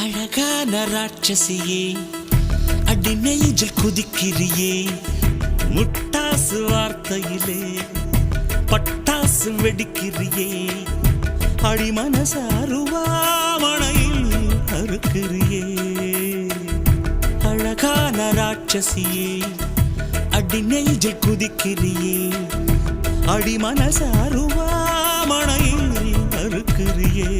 அழகான ராட்சசியே அடி நெஞ்சில் குதிக்கிறியே முட்டாசு வார்த்தையிலே பட்டாசு வெடிக்கிறியே அடி மனச அருவாமணையில் அறுக்கிறியே அழகான ராட்சசியே அடி நெஞ்சில் குதிக்கிறியே அடி மனச அருவாமணையில் அறுக்கிறியே